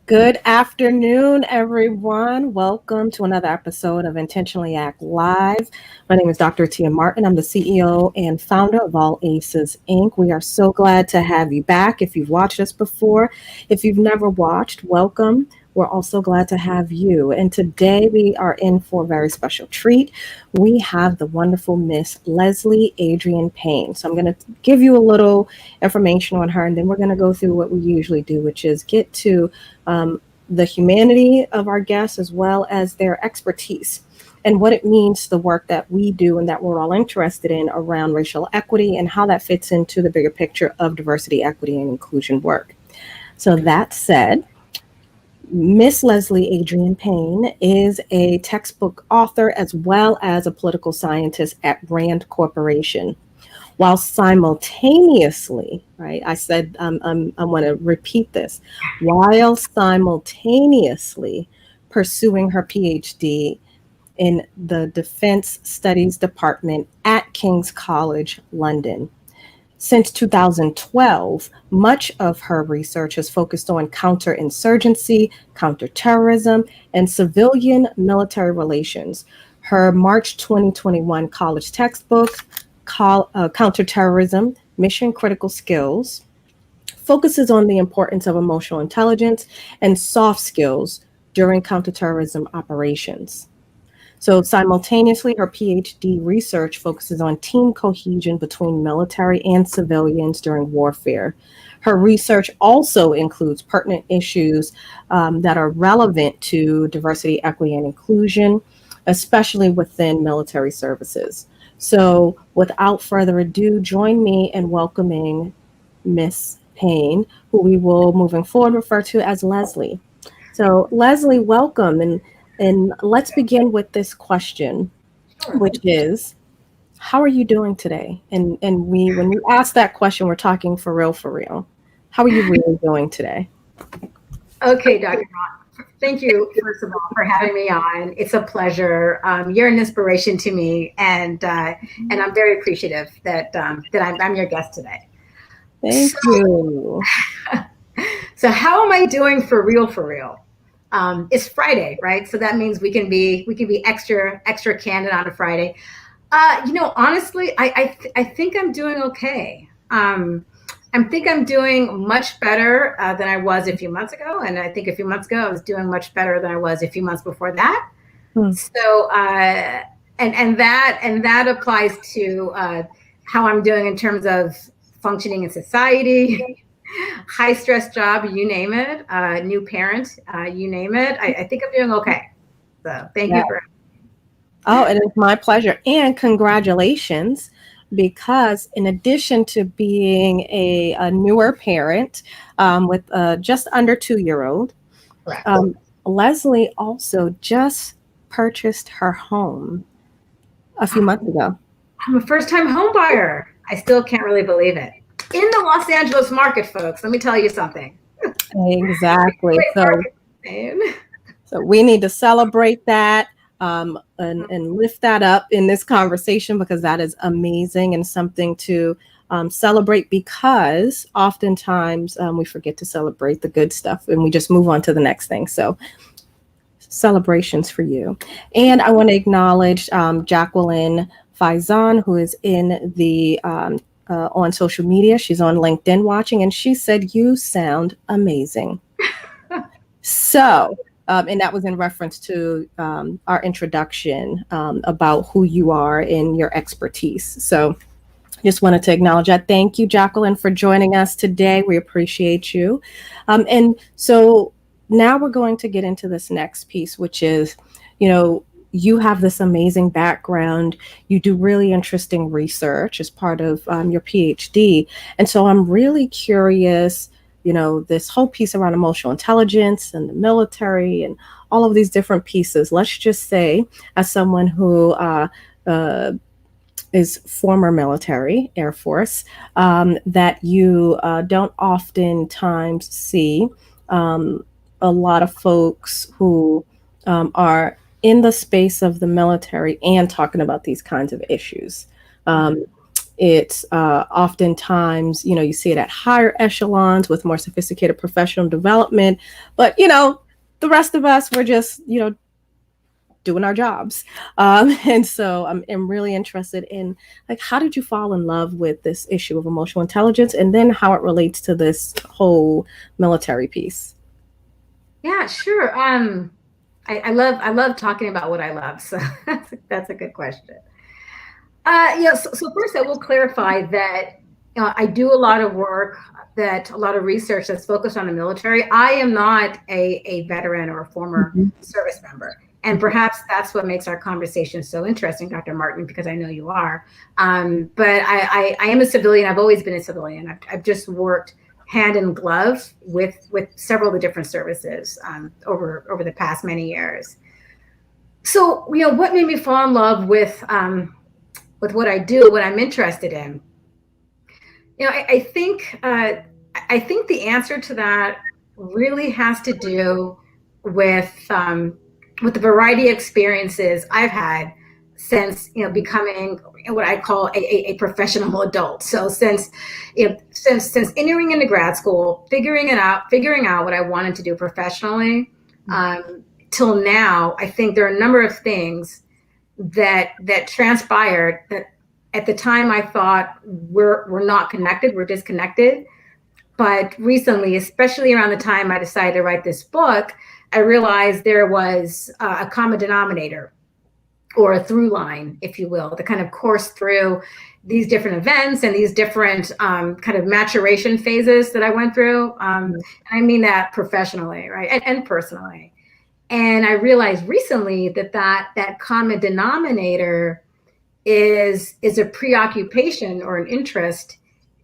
Good afternoon, everyone. Welcome to another episode of Intentionally Act Live. My name is Dr. Atyia Martin. I'm the CEO and founder of All Aces Inc. We are so glad to have you back. If you've watched us before, if you've never watched, welcome. We're also glad to have you. And today we are in for a very special treat. We have the wonderful Miss Leslie Adrian Payne. So I'm going to give you a little information on her, and then we're going to go through what we usually do, which is get to the humanity of our guests as well as their expertise and what it means, the work that we do and that we're all interested in around racial equity and how that fits into the bigger picture of diversity, equity, and inclusion work. So that said, Miss Leslie Adrian Payne is a textbook author as well as a political scientist at Rand Corporation. While simultaneously, right, I want to repeat this, while simultaneously pursuing her PhD in the Defense Studies Department at King's College, London. Since 2012, much of her research has focused on counterinsurgency, counterterrorism, and civilian military relations. Her March 2021 college textbook, Counterterrorism Mission Critical Skills, focuses on the importance of emotional intelligence and soft skills during counterterrorism operations. So simultaneously, her PhD research focuses on team cohesion between military and civilians during warfare. Her research also includes pertinent issues that are relevant to diversity, equity, and inclusion, especially within military services. So without further ado, join me in welcoming Miss Payne, who we will moving forward refer to as Leslie. So Leslie, welcome. And let's begin with this question, which is, how are you doing today? And when we ask that question, we're talking for real, for real. How are you really doing today? Okay, Dr. Ron. Thank you, first of all, for having me on. It's a pleasure. You're an inspiration to me, and I'm very appreciative that I'm your guest today. Thank you. So, how am I doing for real? For real? It's Friday, right? So that means we can be extra candid on a Friday. Honestly, I think I'm doing okay. I think I'm doing much better than I was a few months ago, and I think a few months ago I was doing much better than I was a few months before that. Hmm. So, and that applies to how I'm doing in terms of functioning in society, high stress job, you name it, new parent, you name it. I think I'm doing okay. So, thank Yeah. you for. Oh, it is my pleasure. And congratulations, because in addition to being a newer parent with just under 2 year old, Correct. Leslie also just purchased her home a few months ago. I'm a first time home buyer. I still can't really believe it. In the Los Angeles market, folks, let me tell you something. Exactly. Great market. Man. So we need to celebrate that and lift that up in this conversation, because that is amazing and something to celebrate, because oftentimes we forget to celebrate the good stuff and we just move on to the next thing. So celebrations for you. And I want to acknowledge Jacqueline Faison, who is in the on social media. She's on LinkedIn watching, and she said, "You sound amazing." So, and that was in reference to our introduction about who you are and your expertise. So, just wanted to acknowledge that. Thank you, Jacqueline, for joining us today. We appreciate you. And so now we're going to get into this next piece, which is, you have this amazing background. You do really interesting research as part of your PhD. And so I'm really curious, this whole piece around emotional intelligence and the military and all of these different pieces. Let's just say, as someone who is former military, Air Force, that you don't oftentimes see a lot of folks who are in the space of the military and talking about these kinds of issues. Um, It's oftentimes, you see it at higher echelons with more sophisticated professional development. But, the rest of us, we're just, doing our jobs. And so I'm really interested in, like, how did you fall in love with this issue of emotional intelligence, and then how it relates to this whole military piece? Yeah, sure. I love talking about what I love. So that's a good question. So first I will clarify that I do a lot of work, a lot of research that's focused on the military. I am not a veteran or a former Mhm. service member. And perhaps that's what makes our conversation so interesting, Dr. Martin, because I know you are. But I am a civilian. I've always been a civilian. I've just worked hand in glove with several of the different services over the past many years. So, what made me fall in love with what I do, what I'm interested in? I think the answer to that really has to do with the variety of experiences I've had since becoming what I call a professional adult. So since entering into grad school, figuring out what I wanted to do professionally, till now, I think there are a number of things that transpired that at the time I thought we're not connected, we're disconnected. But recently, especially around the time I decided to write this book, I realized there was a common denominator, or a through line, if you will, that kind of course through these different events and these different kind of maturation phases that I went through. And I mean that professionally, right, and personally. And I realized recently that common denominator is a preoccupation or an interest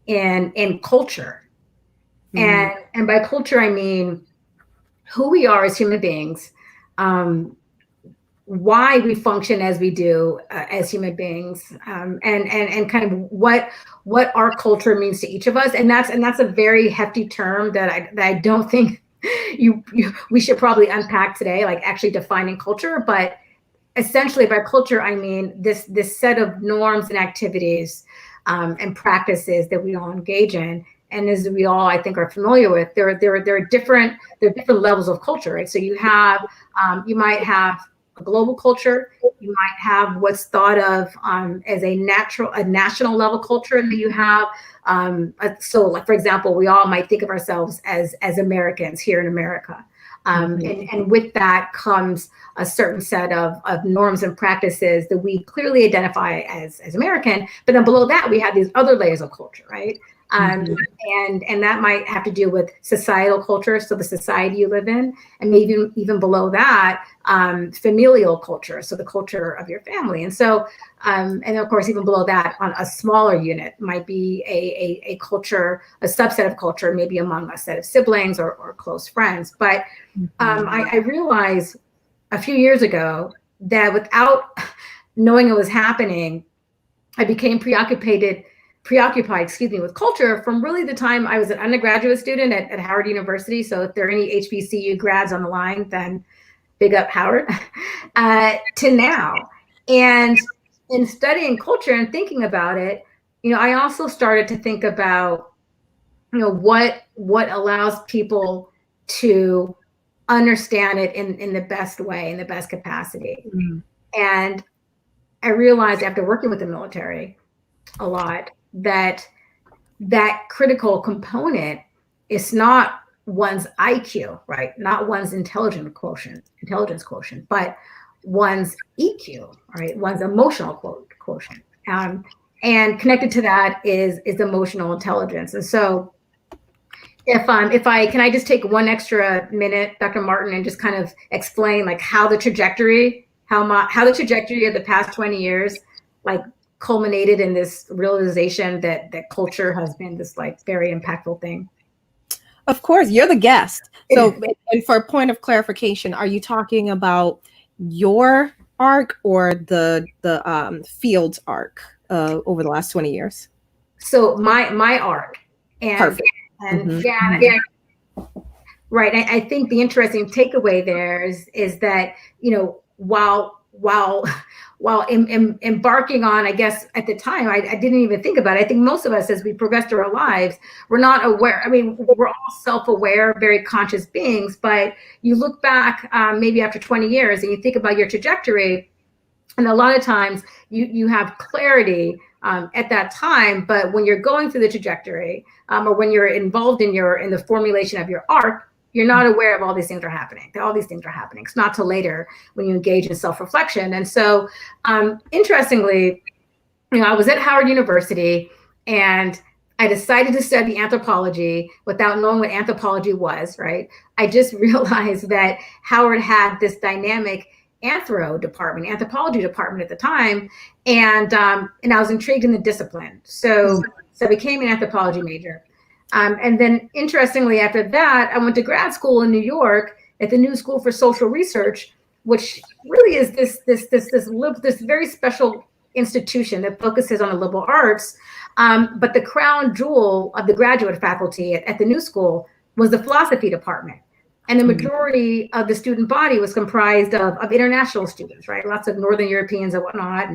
in culture. And by culture I mean who we are as human beings, why we function as we do as human beings, and kind of what our culture means to each of us. And that's a very hefty term that I don't think we should probably unpack today, like actually defining culture. But essentially by culture I mean this set of norms and activities and practices that we all engage in. And as we all, I think, are familiar with, there are different levels of culture, right? So you might have a global culture, you might have what's thought of as a national level culture, and then you have so, like, for example, we all might think of ourselves as Americans here in America. And with that comes a certain set of norms and practices that we clearly identify as American. But then below that, we have these other layers of culture, right? And that might have to do with societal culture, so the society you live in, and maybe even below that, familial culture, so the culture of your family. And so, and of course, even below that, on a smaller unit, might be a culture, a subset of culture, maybe among a set of siblings or close friends. But I realized a few years ago that without knowing it was happening, I became preoccupied, with culture from really the time I was an undergraduate student at Howard University. So if there are any HBCU grads on the line, then big up Howard, to now. And in studying culture and thinking about it, I also started to think about, what allows people to understand it in the best way, in the best capacity. And I realized after working with the military a lot that critical component is not one's IQ, right? Not one's intelligence quotient, but one's EQ, right? One's emotional quotient. And connected to that is emotional intelligence. And so can I just take one extra minute, Dr. Martin, and just kind of explain like how the trajectory of the past 20 years, like, culminated in this realization that culture has been this, like, very impactful thing. Of course, you're the guest. So, and for a point of clarification, are you talking about your arc or the field's arc over the last 20 years? So my arc. And Perfect. And right. I think the interesting takeaway there is that, while while embarking on, I guess at the time, I didn't even think about it. I think most of us, as we progress through our lives, we're not aware. I mean, we're all self-aware, very conscious beings, but you look back maybe after 20 years and you think about your trajectory, and a lot of times you have clarity at that time, but when you're going through the trajectory or when you're involved in the formulation of your arc, you're not aware of all these things are happening. All these things are happening. It's not till later when you engage in self-reflection. And so, interestingly, I was at Howard University and I decided to study anthropology without knowing what anthropology was, right? I just realized that Howard had this dynamic anthropology department at the time. And I was intrigued in the discipline. So I became an anthropology major. And then interestingly, after that, I went to grad school in New York at the New School for Social Research, which really is this very special institution that focuses on the liberal arts. But the crown jewel of the graduate faculty at the New School was the philosophy department. And the majority of the student body was comprised of international students, right? Lots of Northern Europeans and whatnot,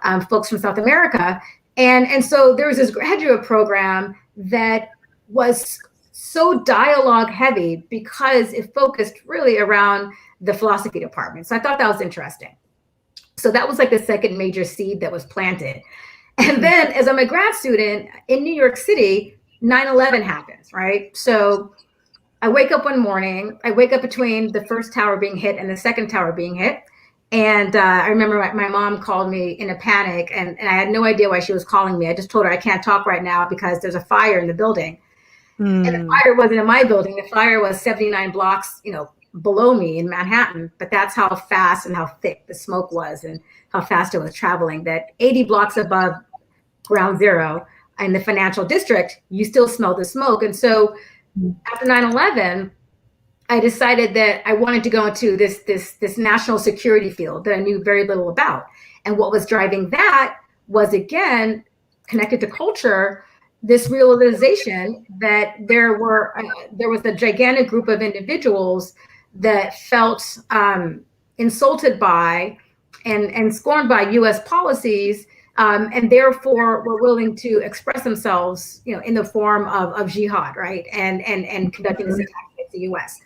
and folks from South America. And so there was this graduate program that was so dialogue heavy because it focused really around the philosophy department. So I thought that was interesting. So that was like the second major seed that was planted. And then as I'm a grad student in New York City, 9/11 happens, right? So I wake up one morning, I wake up between the first tower being hit and the second tower being hit. And I remember my mom called me in a panic and I had no idea why she was calling me. I just told her I can't talk right now because there's a fire in the building. And the fire wasn't in my building. The fire was 79 blocks, below me in Manhattan. But that's how fast and how thick the smoke was and how fast it was traveling, that 80 blocks above ground zero in the financial district, you still smell the smoke. And so after 9/11, I decided that I wanted to go into this national security field that I knew very little about. And what was driving that was, again, connected to culture, this realization that there was a gigantic group of individuals that felt insulted by and scorned by U.S. policies, and therefore were willing to express themselves, in the form of jihad, right, and conducting this attack against the U.S.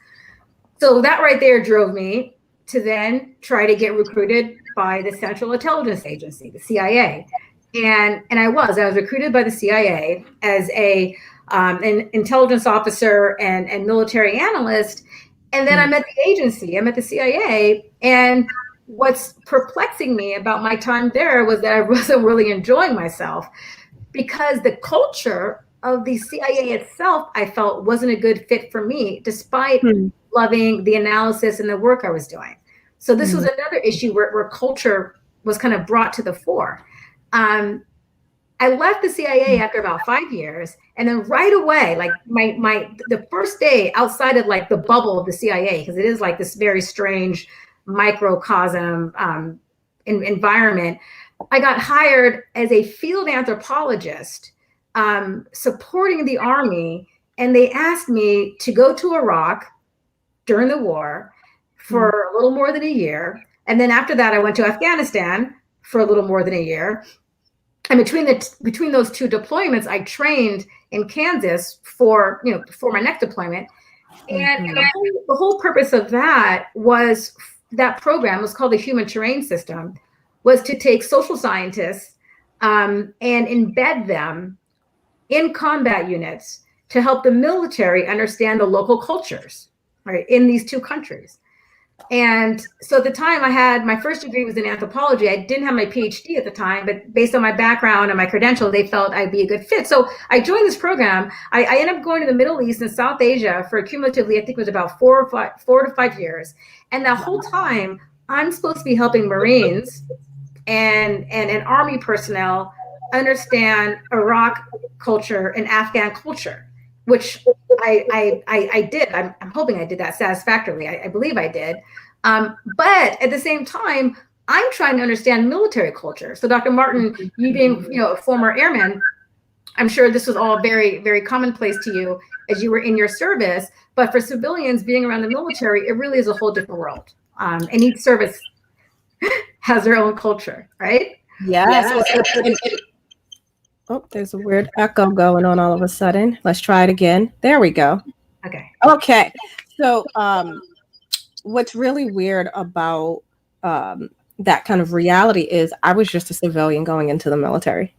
So that right there drove me to then try to get recruited by the Central Intelligence Agency, the CIA. And I was recruited by the CIA as an intelligence officer and military analyst. And then I met the agency, I met the CIA. And what's perplexing me about my time there was that I wasn't really enjoying myself because the culture of the CIA itself, I felt wasn't a good fit for me, despite loving the analysis and the work I was doing. So this was another issue where culture was kind of brought to the fore. I left the CIA after about 5 years, and then right away, like the first day outside of like the bubble of the CIA, because it is like this very strange microcosm environment, I got hired as a field anthropologist supporting the Army, and they asked me to go to Iraq during the war for a little more than a year, and then after that, I went to Afghanistan for a little more than a year. And between those two deployments, I trained in Kansas for my next deployment. And the whole purpose of that program was called the Human Terrain System, was to take social scientists and embed them in combat units to help the military understand the local cultures, right, in these two countries. And so at the time my first degree was in anthropology. I didn't have my PhD at the time, but based on my background and my credentials, they felt I'd be a good fit. So I joined this program. I ended up going to the Middle East and South Asia for cumulatively, I think it was about 4 to 5 years. And that whole time I'm supposed to be helping Marines and Army personnel understand Iraq culture and Afghan culture, which I did. I'm hoping I did that satisfactorily. I believe I did. But at the same time, I'm trying to understand military culture. So Dr. Martin, you being a former airman, I'm sure this was all very, very commonplace to you as you were in your service. But for civilians being around the military, it really is a whole different world. And each service has their own culture, right? Yes. Oh, there's a weird echo going on all of a sudden. Let's try it again. There we go. Okay. Okay. So, what's really weird about that kind of reality is I was just a civilian going into the military,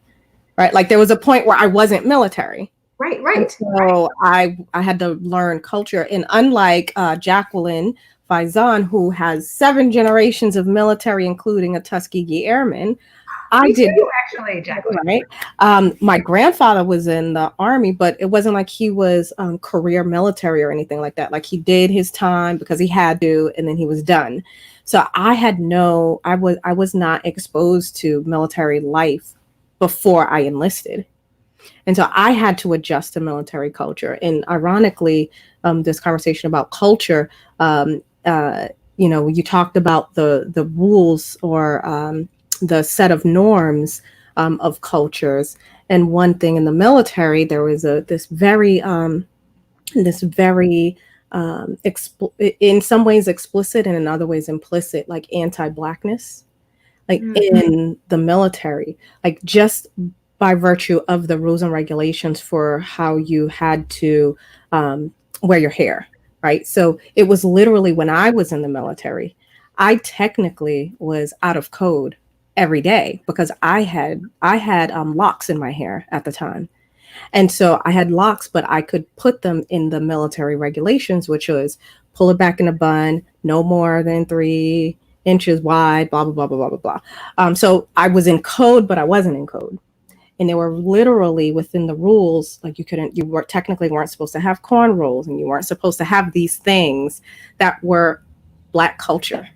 right? Like there was a point where I wasn't military. And Right. so I had to learn culture. And unlike Jacqueline Faison, who has 7 generations of military, including a Tuskegee Airman, I Me did too, actually, Jacqueline. right. My grandfather was in the army, but it wasn't like he was career military or anything like that. Like he did his time because he had to, and then he was done. So I was not exposed to military life before I enlisted. And so I had to adjust to military culture. And ironically, this conversation about culture, you talked about the rules or the set of norms of cultures. And one thing in the military, there was this very in some ways explicit and in other ways implicit, like anti-blackness, like in the military, like just by virtue of the rules and regulations for how you had to wear your hair, right? So it was literally when I was in the military, I technically was out of code every day because I had locks in my hair at the time. And so I had locks, but I could put them in the military regulations, which was pull it back in a bun, no more than 3 inches wide, blah, blah, blah, blah, blah, blah, blah. So I was in code, but I wasn't in code. And they were literally within the rules. Like you were technically weren't supposed to have cornrows and you weren't supposed to have these things that were Black culture.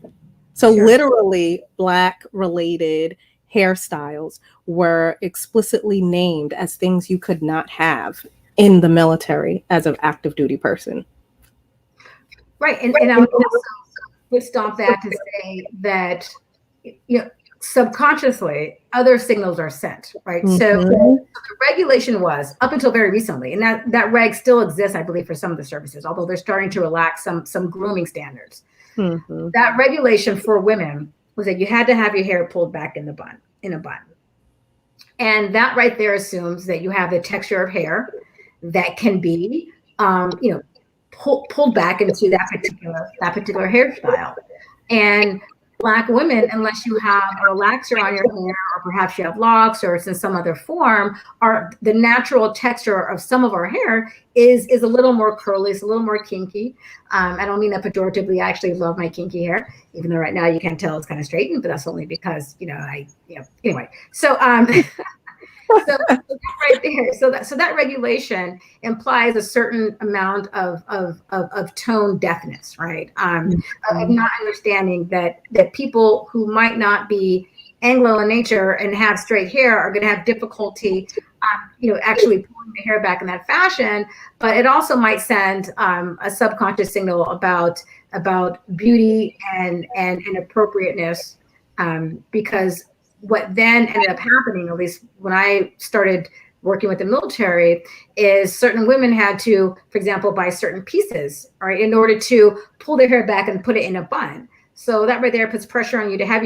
So literally Black related hairstyles were explicitly named as things you could not have in the military as an active duty person. Right. And I would also stomp that to say that, subconsciously other signals are sent, right? Mm-hmm. So the regulation was up until very recently, and that reg still exists, I believe, for some of the services, although they're starting to relax some grooming standards. Mm-hmm. That regulation for women was that you had to have your hair pulled back in a bun. And that right there assumes that you have the texture of hair that can be, pulled back into that particular hairstyle. And Black women, unless you have a relaxer on your hair, or perhaps you have locks, or it's in some other form, are the natural texture of some of our hair is a little more curly, it's a little more kinky. I don't mean that pejoratively. I actually love my kinky hair, even though right now you can't tell it's kind of straightened, but that's only because anyway. So so right there. So that regulation implies a certain amount of tone deafness, right? Of not understanding that people who might not be Anglo in nature and have straight hair are going to have difficulty, actually pulling the hair back in that fashion. But it also might send a subconscious signal about beauty and appropriateness, because what then ended up happening, at least when I started working with the military, is certain women had to, for example, buy certain pieces, right, in order to pull their hair back and put it in a bun. So that right there puts pressure on you to have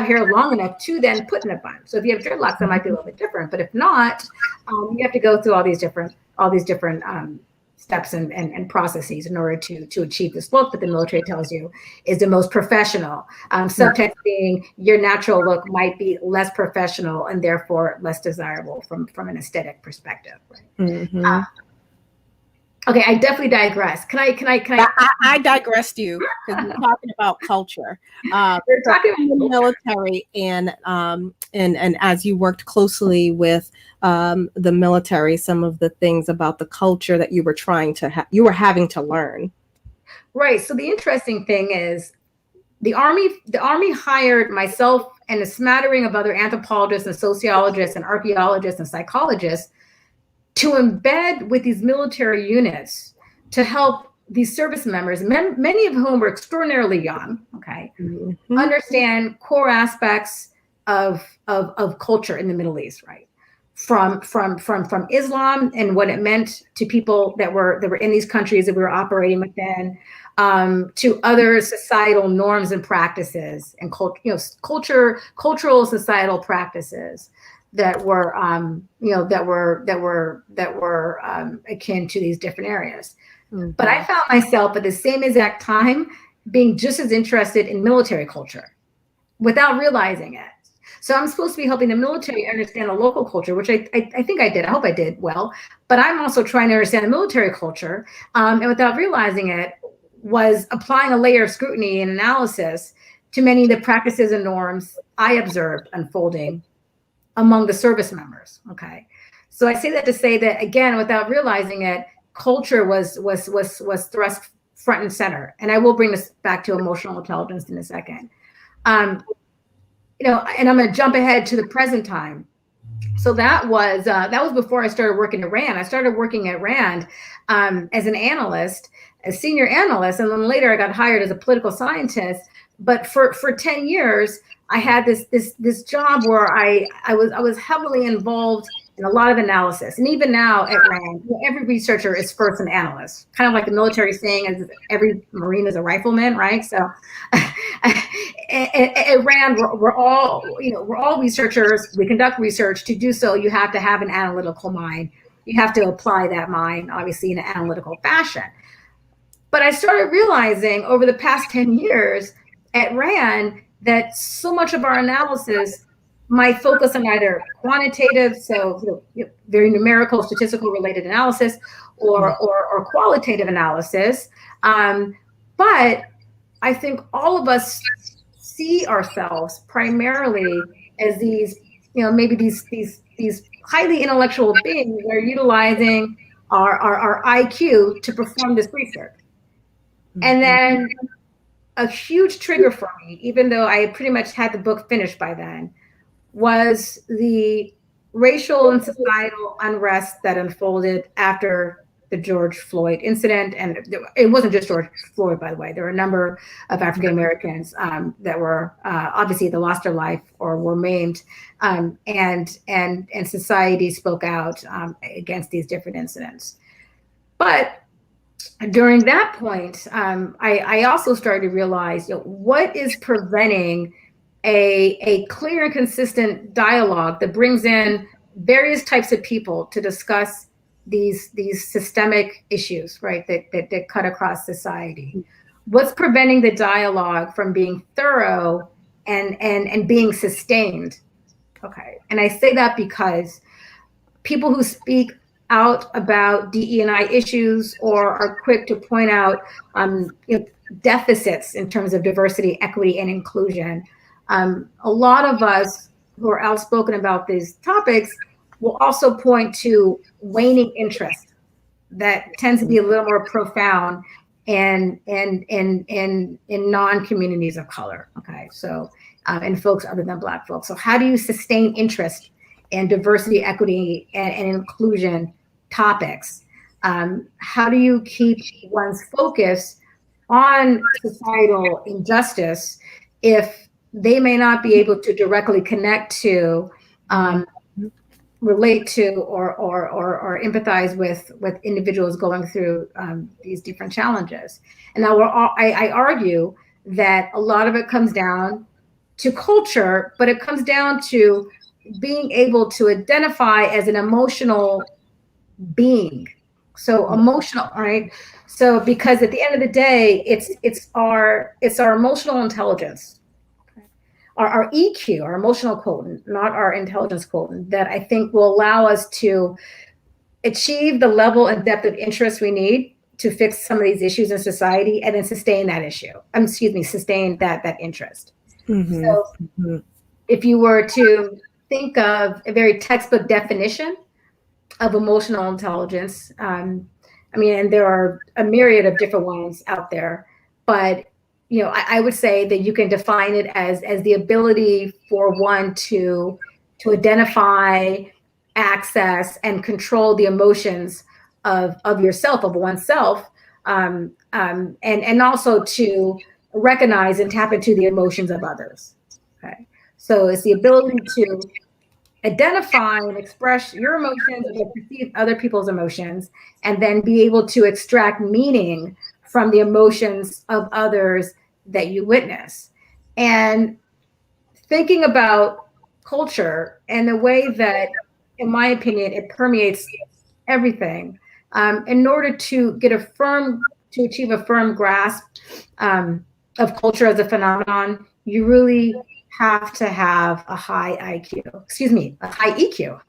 hair long enough to then put in a bun. So if you have dreadlocks, that might be a little bit different. But if not, you have to go through all these different steps and processes in order to achieve this look that the military tells you is the most professional. Subtext being your natural look might be less professional and therefore less desirable from an aesthetic perspective. Mm-hmm. Okay, I definitely digress. Can I digressed you because we're talking about culture. We're talking about the military, and as you worked closely with the military, some of the things about the culture that you were you were having to learn. Right. So the interesting thing is, the Army hired myself and a smattering of other anthropologists and sociologists and archaeologists and psychologists to embed with these military units to help these service members, many of whom were extraordinarily young, okay, understand core aspects of culture in the Middle East, right? from Islam and what it meant to people that were in these countries that we were operating within, to other societal norms and practices and cultural societal practices that were akin to these different areas. Mm-hmm. But I found myself at the same exact time being just as interested in military culture without realizing it. So I'm supposed to be helping the military understand the local culture, which I think I did. I hope I did well. But I'm also trying to understand the military culture, and without realizing it, was applying a layer of scrutiny and analysis to many of the practices and norms I observed unfolding among the service members. Okay, so I say that to say that, again, without realizing it, culture was thrust front and center. And I will bring this back to emotional intelligence in a second. And I'm going to jump ahead to the present time. So that was before I started working at RAND. I started working at RAND as an analyst, a senior analyst, and then later I got hired as a political scientist. But for 10 years, I had this job where I was heavily involved in a lot of analysis. And even now at RAND, every researcher is first an analyst, kind of like the military saying is every Marine is a rifleman, right? So at RAND, we're all researchers. We conduct research. To do so, you have to have an analytical mind. You have to apply that mind, obviously, in an analytical fashion. But I started realizing over the past 10 years at RAND that so much of our analysis might focus on either quantitative, so very numerical, statistical related analysis, or qualitative analysis. But I think all of us see ourselves primarily as these, maybe these highly intellectual beings that are utilizing our IQ to perform this research. Mm-hmm. And then a huge trigger for me, even though I pretty much had the book finished by then, was the racial and societal unrest that unfolded after the George Floyd incident. And it wasn't just George Floyd, by the way. There were a number of African Americans that were obviously either lost their life or were maimed, and society spoke out against these different incidents. But during that point, I also started to realize, what is preventing a clear and consistent dialogue that brings in various types of people to discuss these systemic issues, right, that cut across society. What's preventing the dialogue from being thorough and being sustained? Okay, and I say that because people who speak out about DE&I issues or are quick to point out deficits in terms of diversity, equity, and inclusion, a lot of us who are outspoken about these topics will also point to waning interest that tends to be a little more profound in non-communities of color. Okay, so and folks other than Black folks. So how do you sustain interest in diversity, equity, and inclusion topics? How do you keep one's focus on societal injustice if they may not be able to directly connect to, relate to, or empathize with individuals going through these different challenges? And now I argue that a lot of it comes down to culture, but it comes down to being able to identify as an emotional being. So emotional, right? So because at the end of the day, it's our emotional intelligence, our EQ, our emotional quotient, not our intelligence quotient, that I think will allow us to achieve the level and depth of interest we need to fix some of these issues in society, and then sustain that issue. Sustain that interest. Mm-hmm. So if you were to think of a very textbook definition of emotional intelligence, and there are a myriad of different ones out there, but I would say that you can define it as the ability for one to identify, access, and control the emotions of yourself, of oneself, and also to recognize and tap into the emotions of others. Okay, so it's the ability to identify and express your emotions or perceive other people's emotions, and then be able to extract meaning from the emotions of others that you witness. And thinking about culture and the way that, in my opinion, it permeates everything. In order to achieve a firm grasp of culture as a phenomenon, you really have to have a high IQ. Excuse me, a high EQ.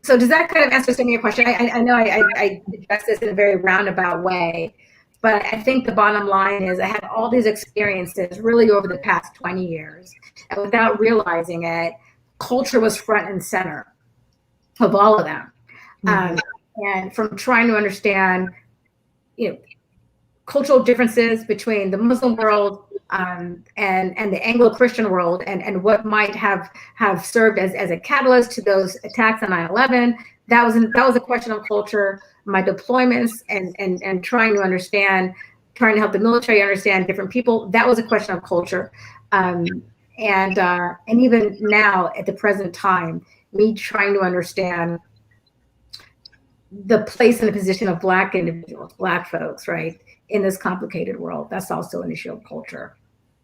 So does that kind of answer some of your question? I know I addressed this in a very roundabout way, but I think the bottom line is I had all these experiences really over the past 20 years, and without realizing it, culture was front and center of all of them. And from trying to understand, cultural differences between the Muslim world and the Anglo-Christian world, and what might have served as a catalyst to those attacks on 9/11. That was a question of culture. My deployments and trying to help the military understand different people. That was a question of culture. And even now at the present time, me trying to understand the place and the position of Black individuals, Black folks, right, in this complicated world. That's also an issue of culture.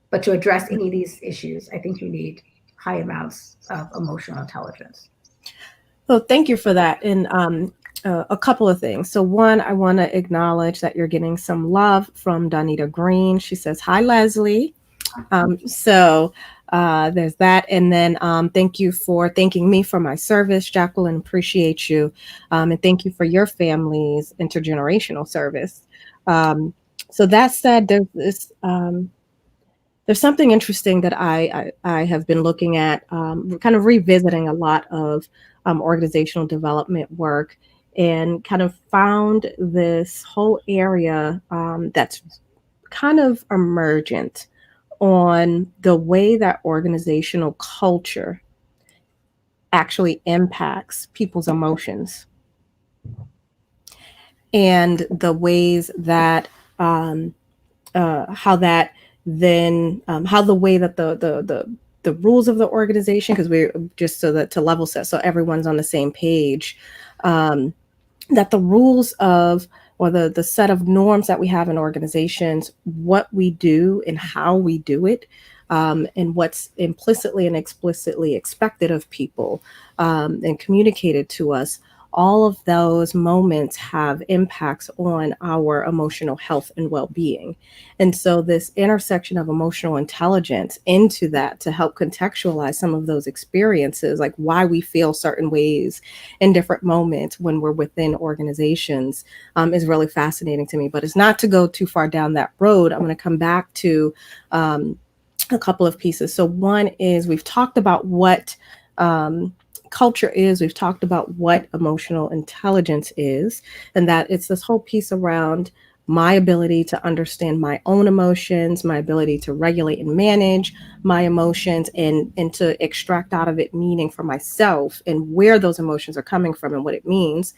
But to address any of these issues, I think you need high amounts of emotional intelligence. Well, thank you for that. And a couple of things. So one, I want to acknowledge that you're getting some love from Donita Green. She says, hi, Leslie. There's that. And then thank you for thanking me for my service, Jacqueline. Appreciate you. And thank you for your family's intergenerational service. So that said, there's something interesting that I have been looking at, kind of revisiting a lot of organizational development work, and kind of found this whole area that's kind of emergent on the way that organizational culture actually impacts people's emotions, and the ways that how the way that the rules of the organization, because we're just to level set so everyone's on the same page, that the rules of, or the set of norms that we have in organizations, what we do and how we do it, and what's implicitly and explicitly expected of people, and communicated to us, all of those moments have impacts on our emotional health and well-being. And so this intersection of emotional intelligence into that to help contextualize some of those experiences, like why we feel certain ways in different moments when we're within organizations, is really fascinating to me. But it's not to go too far down that road. I'm going to come back to a couple of pieces. So one is, we've talked about what culture is, we've talked about what emotional intelligence is, and that it's this whole piece around my ability to understand my own emotions, my ability to regulate and manage my emotions, and to extract out of it meaning for myself, and where those emotions are coming from and what it means,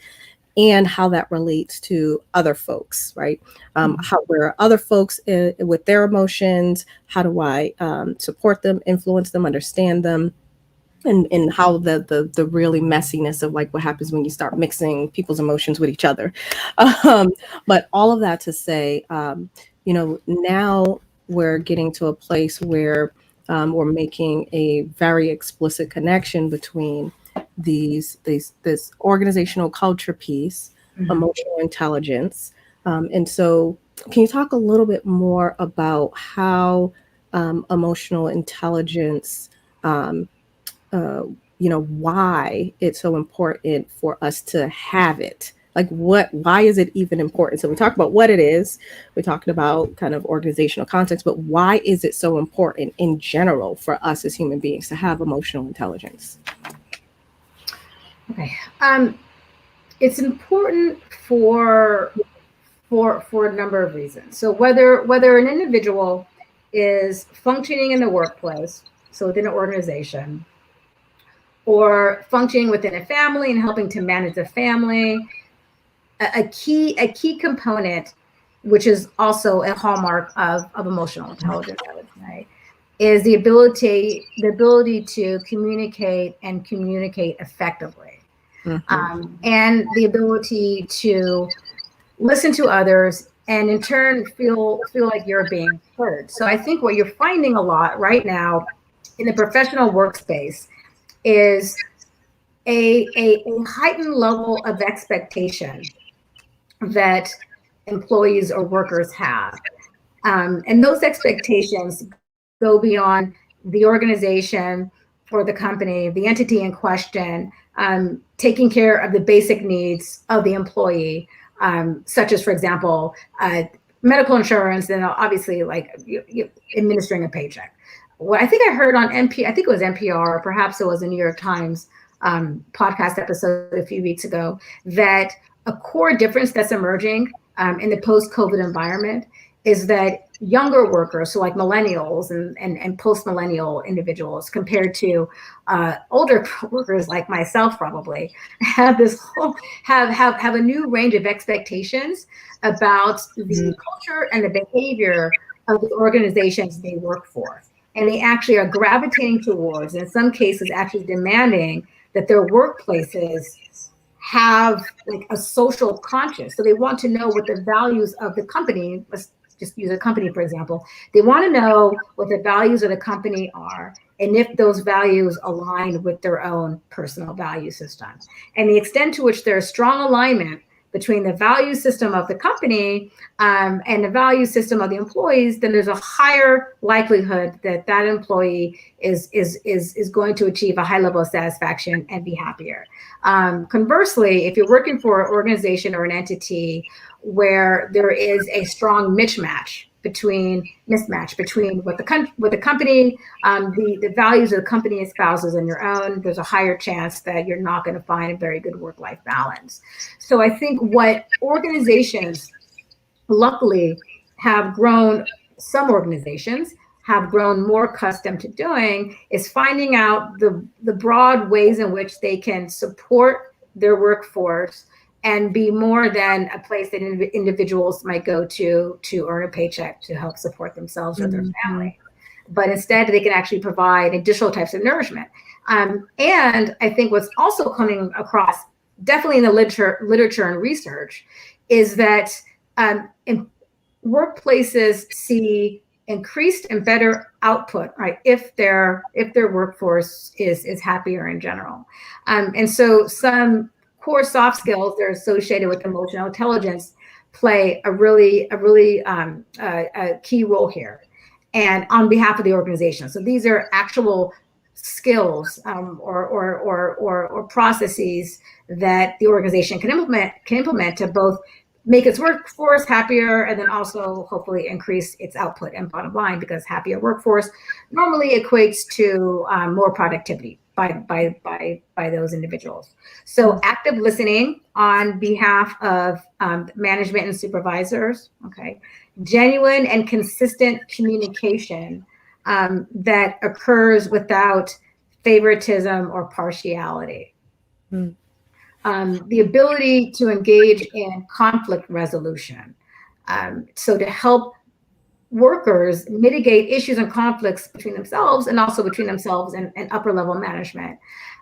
and how that relates to other folks, right? How, where other folks with their emotions, how do I support them, influence them, understand them, and how the really messiness of like what happens when you start mixing people's emotions with each other. But all of that to say, now we're getting to a place where we're making a very explicit connection between this organizational culture piece, emotional intelligence. And so can you talk a little bit more about how emotional intelligence, why it's so important for us to have it? Like why is it even important? So we talked about what it is, we're talking about kind of organizational context, but why is it so important in general for us as human beings to have emotional intelligence? Okay. It's important for a number of reasons. So whether an individual is functioning in the workplace, so within an organization, or functioning within a family and helping to manage a family, a key component, which is also a hallmark of emotional intelligence, I would say, is the ability to communicate and communicate effectively, and the ability to listen to others and in turn feel like you're being heard. So I think what you're finding a lot right now in the professional workspace is a heightened level of expectation that employees or workers have. And those expectations go beyond the organization or the company, the entity in question, taking care of the basic needs of the employee, such as, for example, medical insurance, and obviously like administering a paycheck. What I think I heard on I think it was NPR, or perhaps it was a New York Times podcast episode a few weeks ago, that a core difference that's emerging in the post-COVID environment is that younger workers, so like millennials and post-millennial individuals, compared to older workers like myself, probably have have a new range of expectations about the culture and the behavior of the organizations they work for. And they actually are gravitating towards, in some cases, actually demanding that their workplaces have like a social conscience. So they want to know what the values of the company, let's just use a company, for example, they want to know what the values of the company are and if those values align with their own personal value system. And the extent to which there's strong alignment between the value system of the company and the value system of the employees, then there's a higher likelihood that that employee is going to achieve a high level of satisfaction and be happier. Conversely, if you're working for an organization or an entity where there is a strong mismatch between what the company, the values of the company espouses and your own, there's a higher chance that you're not going to find a very good work-life balance. So I think what organizations, luckily, have grown, some organizations have grown more accustomed to doing is finding out the broad ways in which they can support their workforce and be more than a place that individuals might go to earn a paycheck to help support themselves or their family. But instead, they can actually provide additional types of nourishment. And I think what's also coming across, definitely in the literature and research, is that workplaces see increased and better output, right, if their workforce is happier in general. And so some core soft skills that are associated with emotional intelligence play a really key role here, and on behalf of the organization. So these are actual skills or processes that the organization can implement to both make its workforce happier and then also hopefully increase its output and bottom line, because happier workforce normally equates to more productivity by those individuals. So active listening on behalf of management and supervisors, okay, genuine and consistent communication that occurs without favoritism or partiality. The ability to engage in conflict resolution. So to help workers mitigate issues and conflicts between themselves and also between themselves and upper level management.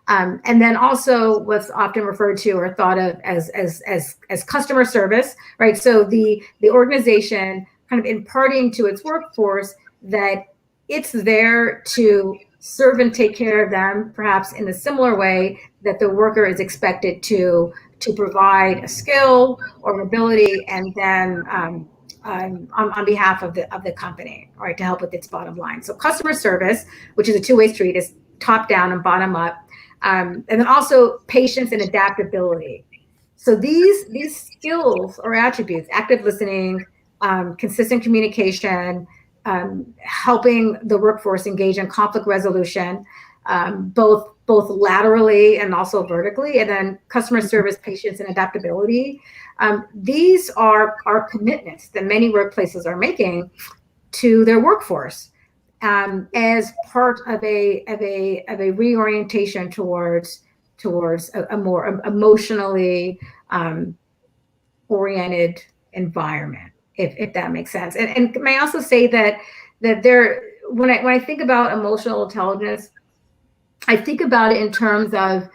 And then also what's often referred to or thought of as customer service, right? So the organization kind of imparting to its workforce that it's there to serve and take care of them, perhaps in a similar way that the worker is expected to provide a skill or an ability, and then on behalf of the company, right, to help with its bottom line. So customer service, which is a two-way street, is top down and bottom up, and then also patience and adaptability. So these skills or attributes: active listening, consistent communication, helping the workforce engage in conflict resolution, both laterally and also vertically, and then customer service, patience, and adaptability. These are commitments that many workplaces are making to their workforce as part of a reorientation towards a more emotionally oriented environment, if that makes sense. And may I also say that when I think about emotional intelligence, I think about it in terms of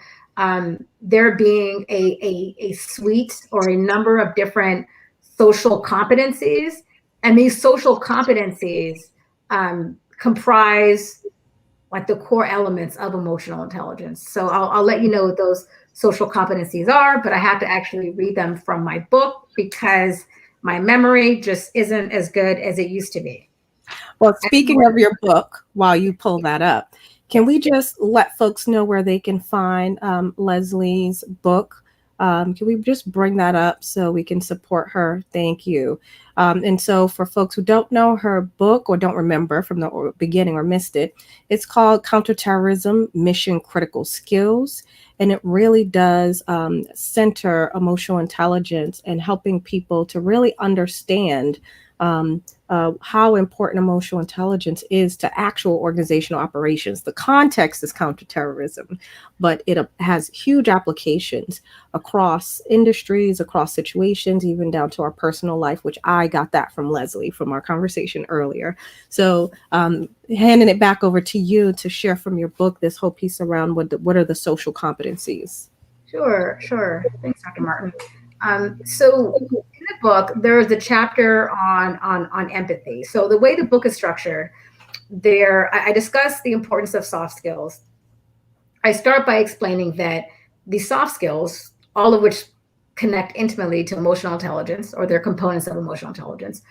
there being a suite or a number of different social competencies, and these social competencies comprise like the core elements of emotional intelligence. So I'll let you know what those social competencies are, but I have to actually read them from my book because my memory just isn't as good as it used to be. Well, speaking of your book, while you pull that up, can we just let folks know where they can find Leslie's book? Can we just bring that up so we can support her? Thank you. And so, for folks who don't know her book or don't remember from the beginning or missed it, it's called Counter-Terrorism Mission Critical Skills. And it really does center emotional intelligence and helping people to really understand how important emotional intelligence is to actual organizational operations. The context is counterterrorism, but it has huge applications across industries, across situations, even down to our personal life, which I got that from Leslie from our conversation earlier. So handing it back over to you to share from your book this whole piece around what are the social competencies. Sure. Thanks, Dr. Martin. So in the book, there is a chapter on empathy. So the way the book is structured, I discuss the importance of soft skills. I start by explaining that these soft skills, all of which connect intimately to emotional intelligence, or they're components of emotional intelligence,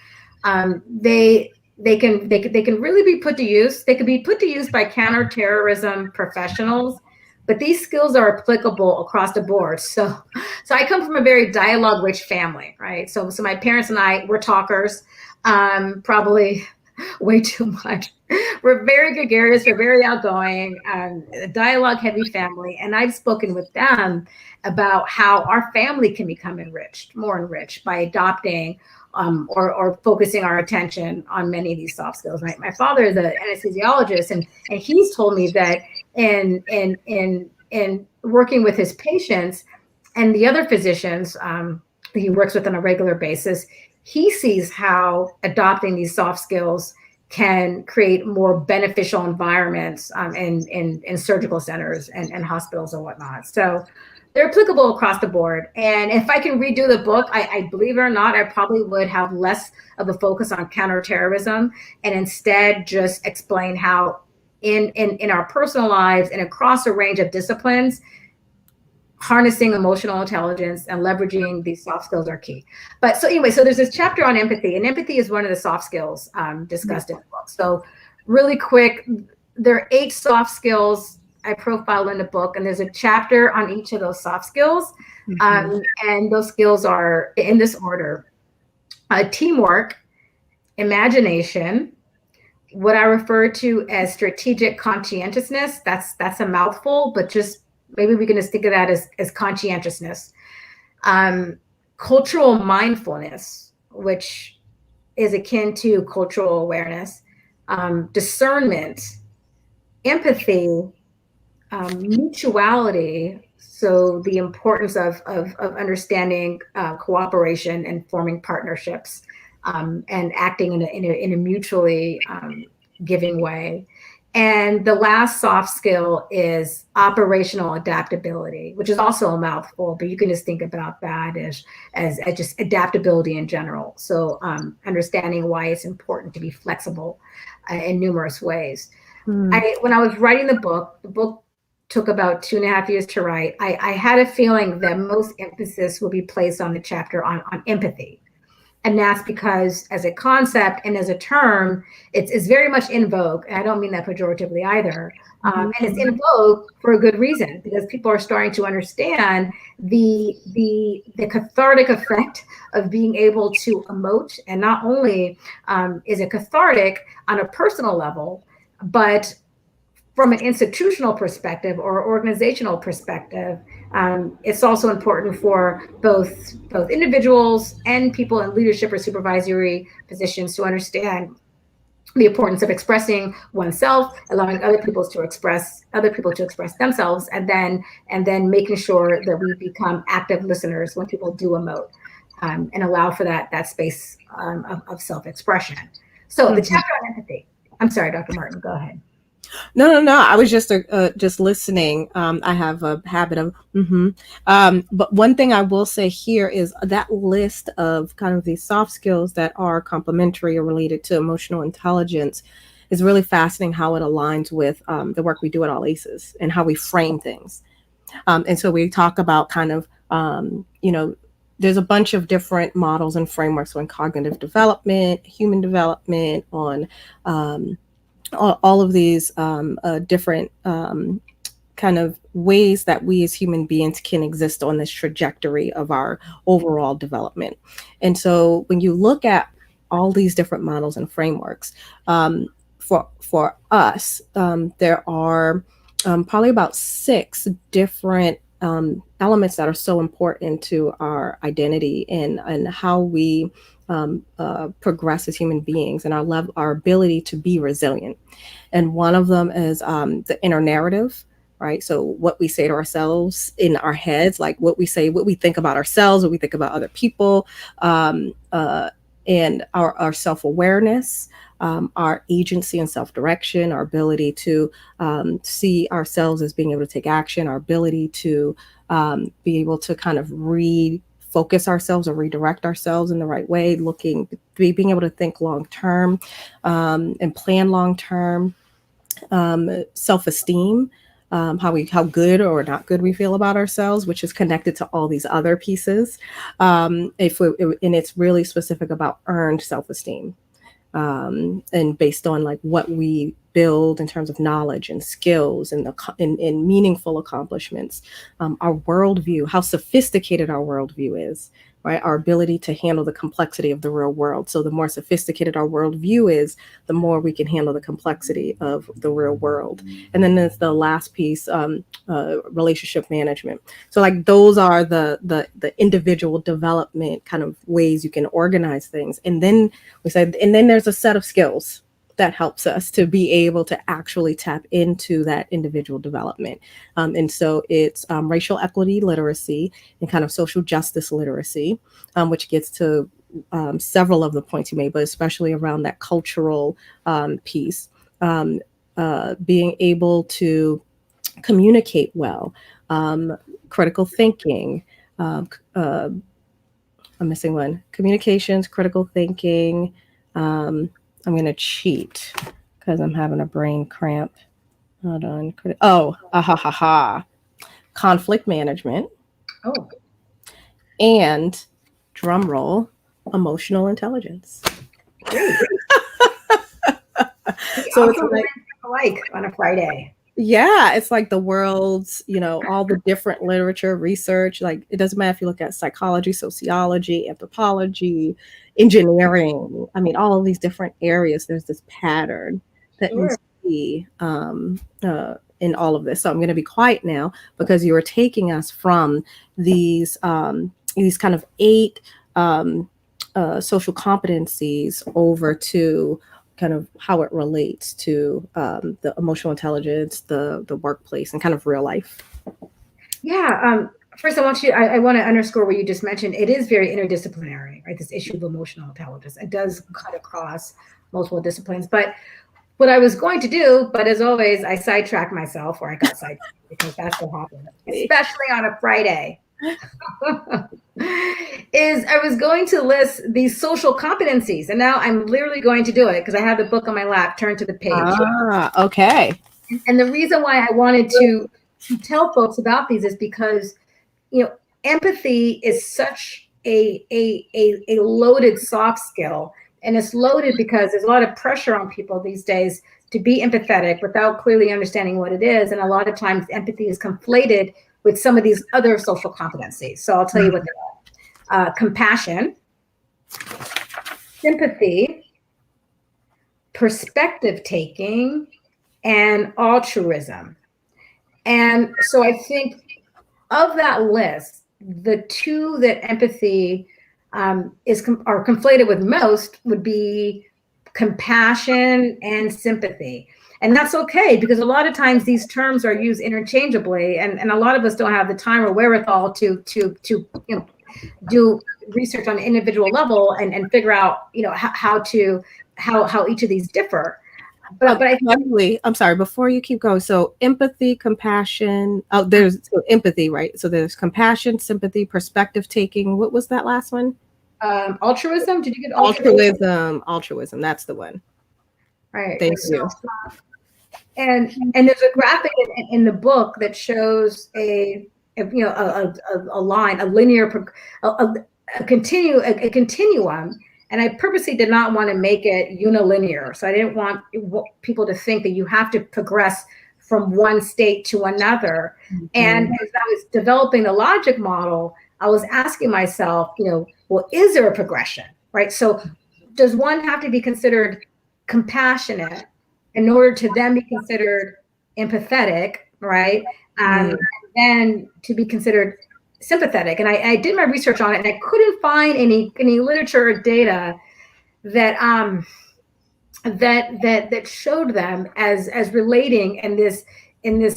they can really be put to use. They can be put to use by counterterrorism professionals, but these skills are applicable across the board. So I come from a very dialogue-rich family, right? So my parents and I, we're talkers, probably way too much. We're very gregarious. We're very outgoing, a dialogue-heavy family, and I've spoken with them about how our family can become more enriched by adopting or focusing our attention on many of these soft skills. My father is an anesthesiologist, and he's told me that in working with his patients and the other physicians he works with on a regular basis, he sees how adopting these soft skills can create more beneficial environments in surgical centers and hospitals and whatnot. So they're applicable across the board. And if I can redo the book, I believe it or not, I probably would have less of a focus on counterterrorism and instead just explain how in our personal lives and across a range of disciplines, harnessing emotional intelligence and leveraging these soft skills are key. But so anyway, so there's this chapter on empathy, and empathy is one of the soft skills discussed in the book. So really quick, there are 8 soft skills I profile in the book, and there's a chapter on each of those soft skills. And those skills are in this order: teamwork, imagination, what I refer to as strategic conscientiousness. That's a mouthful, but just maybe we can just think of that as conscientiousness. Cultural mindfulness, which is akin to cultural awareness. Discernment, empathy, mutuality, so the importance of understanding cooperation and forming partnerships, and acting in a mutually giving way. And the last soft skill is operational adaptability, which is also a mouthful, but you can just think about that as just adaptability in general. So understanding why it's important to be flexible in numerous ways. When I was writing the book took about 2.5 years to write. I had a feeling that most emphasis will be placed on the chapter on empathy. And that's because as a concept and as a term, it's very much in vogue. And I don't mean that pejoratively either. And it's in vogue for a good reason, because people are starting to understand the cathartic effect of being able to emote. And not only is it cathartic on a personal level, but from an institutional perspective or organizational perspective, it's also important for both individuals and people in leadership or supervisory positions to understand the importance of expressing oneself, allowing other people to express themselves, and then making sure that we become active listeners when people do emote, and allow for that space of self-expression. So the chapter on empathy. I'm sorry, Dr. Martin, go ahead. No. I was just listening. I have a habit of, but one thing I will say here is that list of kind of these soft skills that are complementary or related to emotional intelligence is really fascinating how it aligns with the work we do at All Aces and how we frame things. And so we talk about kind of, there's a bunch of different models and frameworks on cognitive development, human development, on all of these different kind of ways that we as human beings can exist on this trajectory of our overall development. And so when you look at all these different models and frameworks, for us, there are probably about 6 different elements that are so important to our identity and how we progress as human beings and our ability to be resilient. And one of them is the inner narrative, right? So what we say to ourselves in our heads, like what we say, what we think about ourselves, what we think about other people, and our self-awareness, our agency and self-direction, our ability to see ourselves as being able to take action, our ability to be able to kind of refocus ourselves or redirect ourselves in the right way, being able to think long term and plan long term, self-esteem. How good or not good we feel about ourselves, which is connected to all these other pieces. And it's really specific about earned self-esteem, and based on like what we build in terms of knowledge and skills and in meaningful accomplishments, our worldview, how sophisticated our worldview is, right? Our ability to handle the complexity of the real world. So the more sophisticated our worldview is, the more we can handle the complexity of the real world. And then there's the last piece, relationship management. So like those are the individual development kind of ways you can organize things. And then there's a set of skills that helps us to be able to actually tap into that individual development. And so it's racial equity literacy and kind of social justice literacy, which gets to several of the points you made, but especially around that cultural piece, being able to communicate well, critical thinking, I'm missing one, communications, critical thinking, I'm going to cheat because I'm having a brain cramp. Hold on. Conflict management. Oh. And drum roll, emotional intelligence. So it's like on a Friday. Yeah, it's like the world's, all the different literature, research, like it doesn't matter if you look at psychology, sociology, anthropology, engineering. I mean, all of these different areas, there's this pattern that needs to be in all of this. So I'm going to be quiet now because you are taking us from these kind of 8 social competencies over to kind of how it relates to the emotional intelligence, the workplace, and kind of real life. Yeah. First, I want to underscore what you just mentioned. It is very interdisciplinary, right? This issue of emotional intelligence. It does cut across multiple disciplines. But what I was going to do, but as always, I sidetracked myself, or I got sidetracked because that's what happened, especially on a Friday. Is I was going to list these social competencies, and now I'm literally going to do it because I have the book on my lap. Turn to the page. Okay. And the reason why I wanted to tell folks about these is because, empathy is such a loaded soft skill, and it's loaded because there's a lot of pressure on people these days to be empathetic without clearly understanding what it is, and a lot of times empathy is conflated with some of these other social competencies. So I'll tell you what they are. Compassion, sympathy, perspective taking, and altruism. And so I think of that list, the 2 that empathy are conflated with most would be compassion and sympathy. And that's okay, because a lot of times these terms are used interchangeably, and a lot of us don't have the time or wherewithal to do research on an individual level and figure out how each of these differ. but I Lovely. I'm sorry, before you keep going. So empathy, compassion. Oh, there's empathy, right? So there's compassion, sympathy, perspective taking. What was that last one? Altruism. Did you get altruism? Altruism. That's the one. Right. Thank you. And there's a graphic in the book that shows a line, a linear, a continuum. And I purposely did not want to make it unilinear. So I didn't want people to think that you have to progress from one state to another. Mm-hmm. And as I was developing the logic model, I was asking myself, well, is there a progression, right? So does one have to be considered compassionate in order to then be considered empathetic, right? And then to be considered sympathetic. And I did my research on it, and I couldn't find any literature or data that that showed them as relating in this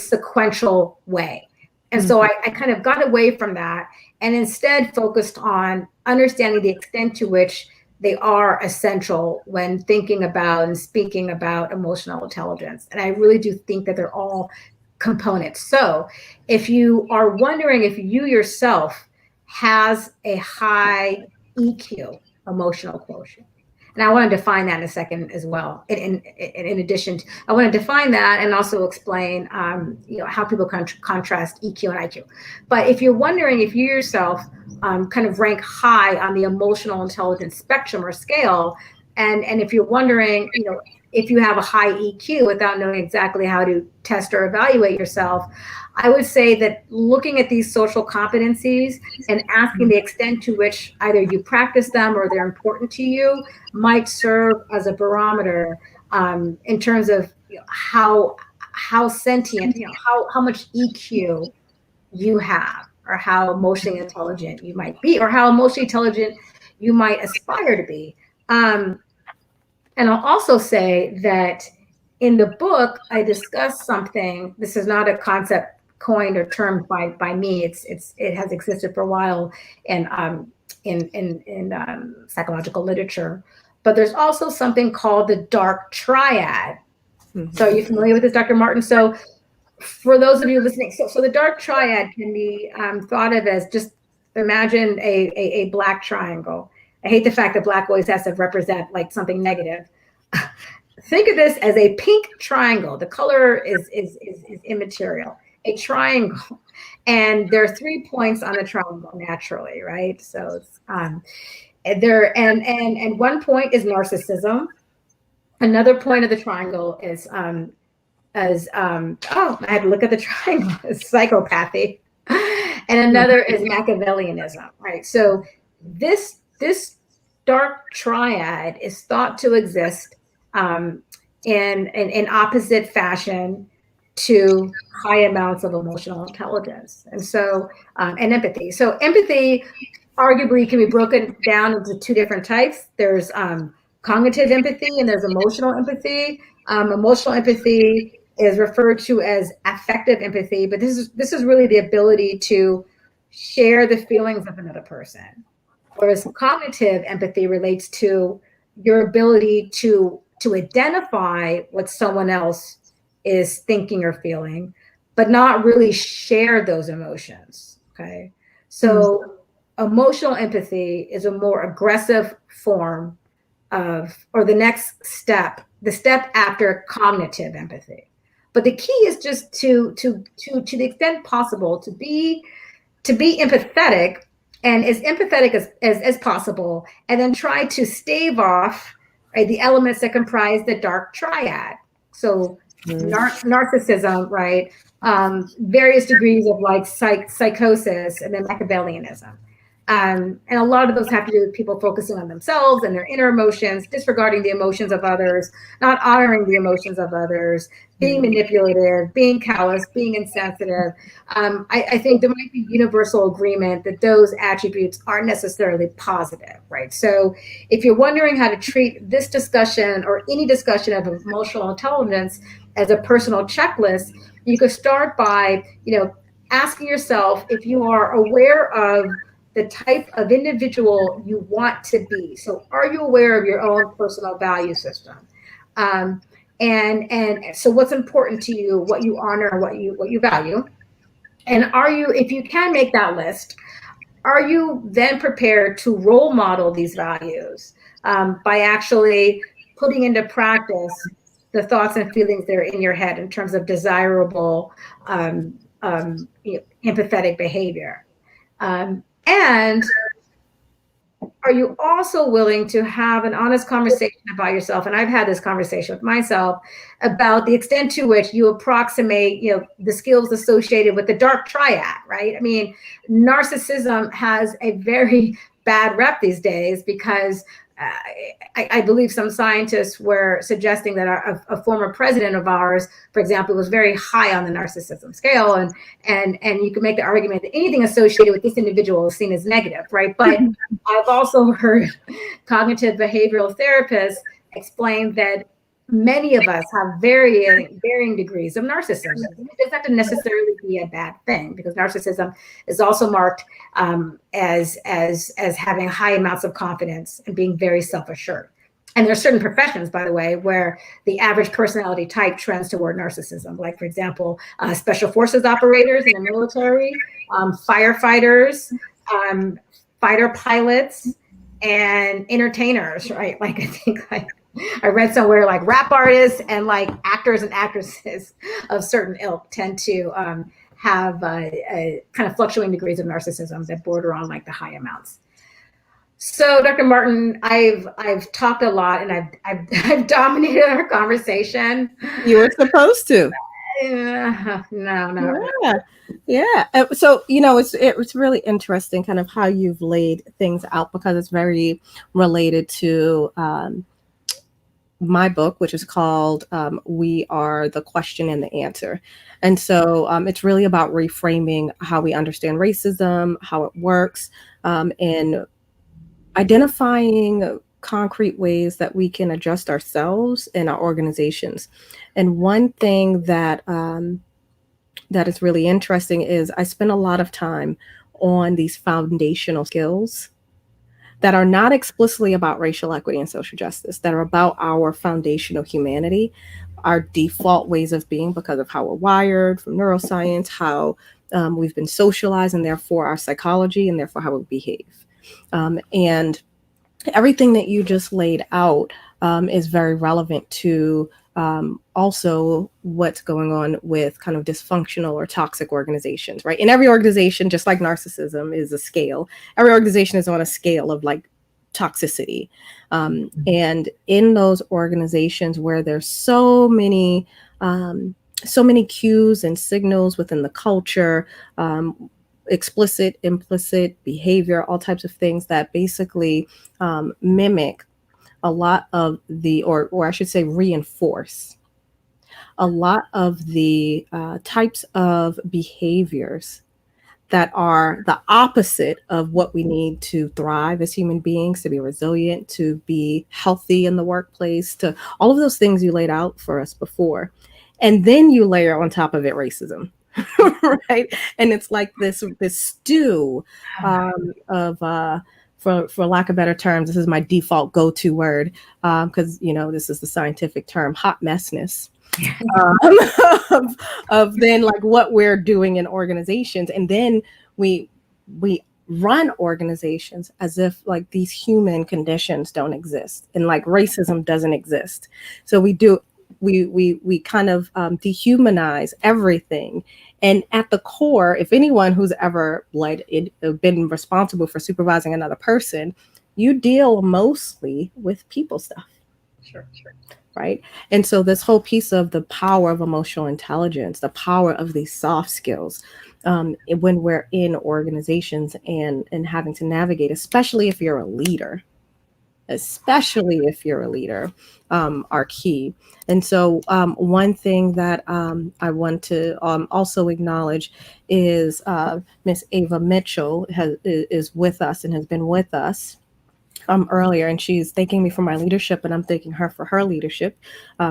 sequential way. And so I kind of got away from that and instead focused on understanding the extent to which they are essential when thinking about and speaking about emotional intelligence. And I really do think that they're all components. So if you are wondering if you yourself has a high EQ, emotional quotient, and I want to define that in a second as well. In addition, I want to define that and also explain, how people contrast EQ and IQ. But if you're wondering if you yourself kind of rank high on the emotional intelligence spectrum or scale, and if you're wondering, if you have a high EQ without knowing exactly how to test or evaluate yourself, I would say that looking at these social competencies and asking the extent to which either you practice them or they're important to you might serve as a barometer in terms of how sentient, how much EQ you have, or how emotionally intelligent you might be, or how emotionally intelligent you might aspire to be. And I'll also say that in the book, I discuss something. This is not a concept coined or termed by me. It has existed for a while in psychological literature. But there's also something called the dark triad. Mm-hmm. So are you familiar with this, Dr. Martin? So for those of you listening, so the dark triad can be thought of as, just imagine a black triangle. I hate the fact that black always has to represent like something negative. Think of this as a pink triangle. The color is immaterial. A triangle, and there are 3 points on the triangle naturally, right? So it's there, and 1 point is narcissism. Another point of the triangle is I had to look at the triangle, is psychopathy, and another is Machiavellianism, right? So this dark triad is thought to exist in opposite fashion to high amounts of emotional intelligence, and so and empathy. So empathy arguably can be broken down into 2 different types. There's cognitive empathy and there's emotional empathy. Emotional empathy is referred to as affective empathy, but this is really the ability to share the feelings of another person. Whereas cognitive empathy relates to your ability to identify what someone else is thinking or feeling, but not really share those emotions. Okay. So emotional empathy is a more aggressive form of, or the next step, the step after cognitive empathy. But the key is just to the extent possible to be empathetic, and as empathetic as possible, and then try to stave off, right, the elements that comprise the dark triad. So narcissism, right? Various degrees of like psychosis, and then Machiavellianism. And a lot of those have to do with people focusing on themselves and their inner emotions, disregarding the emotions of others, not honoring the emotions of others, being manipulative, being callous, being insensitive. I think there might be universal agreement that those attributes aren't necessarily positive, right? So if you're wondering how to treat this discussion or any discussion of emotional intelligence as a personal checklist, you could start by, asking yourself if you are aware of the type of individual you want to be. So are you aware of your own personal value system? And so what's important to you, what you honor, what you value, and are you, if you can make that list, are you then prepared to role model these values by actually putting into practice the thoughts and feelings that are in your head in terms of desirable, empathetic behavior? And are you also willing to have an honest conversation about yourself? And I've had this conversation with myself about the extent to which you approximate, the skills associated with the dark triad, right? I mean, narcissism has a very bad rep these days because I believe some scientists were suggesting that a former president of ours, for example, was very high on the narcissism scale, and you can make the argument that anything associated with this individual is seen as negative, right? But I've also heard cognitive behavioral therapists explain that many of us have varying degrees of narcissism. It doesn't have to necessarily be a bad thing, because narcissism is also marked as having high amounts of confidence and being very self-assured. And there are certain professions, by the way, where the average personality type trends toward narcissism. Like, for example, special forces operators in the military, firefighters, fighter pilots, and entertainers, right? Like, I think I read somewhere like rap artists and like actors and actresses of certain ilk tend to have kind of fluctuating degrees of narcissism that border on like the high amounts. So, Dr. Martin, I've talked a lot and I've dominated our conversation. You were supposed to. No. Yeah. So, it's really interesting kind of how you've laid things out, because it's very related to my book, which is called We Are the Question and the Answer. And so it's really about reframing how we understand racism, how it works, and identifying concrete ways that we can adjust ourselves and our organizations. And one thing that that is really interesting is I spend a lot of time on these foundational skills that are not explicitly about racial equity and social justice, that are about our foundational humanity, our default ways of being because of how we're wired from neuroscience, how we've been socialized, and therefore our psychology, and therefore how we behave. And everything that you just laid out is very relevant to also what's going on with kind of dysfunctional or toxic organizations, right? And every organization, just like narcissism, is a scale. Every organization is on a scale of like toxicity. And in those organizations where there's so many cues and signals within the culture, explicit, implicit behavior, all types of things that basically mimic a lot of the, or I should say reinforce a lot of the types of behaviors that are the opposite of what we need to thrive as human beings, to be resilient, to be healthy in the workplace, to all of those things you laid out for us before. And then you layer on top of it racism. Right. And it's like this stew of for lack of better terms, this is my default go-to word, because this is the scientific term, hot messness. Of then like what we're doing in organizations, and then we run organizations as if like these human conditions don't exist and like racism doesn't exist. So we kind of dehumanize everything. And at the core, if anyone who's ever been responsible for supervising another person, you deal mostly with people stuff. Sure. Right. And so this whole piece of the power of emotional intelligence, the power of these soft skills, when we're in organizations and having to navigate, especially if you're a leader, are key. And so one thing that I want to also acknowledge is Miss Ava Mitchell is with us and has been with us earlier, and she's thanking me for my leadership, and I'm thanking her for her leadership.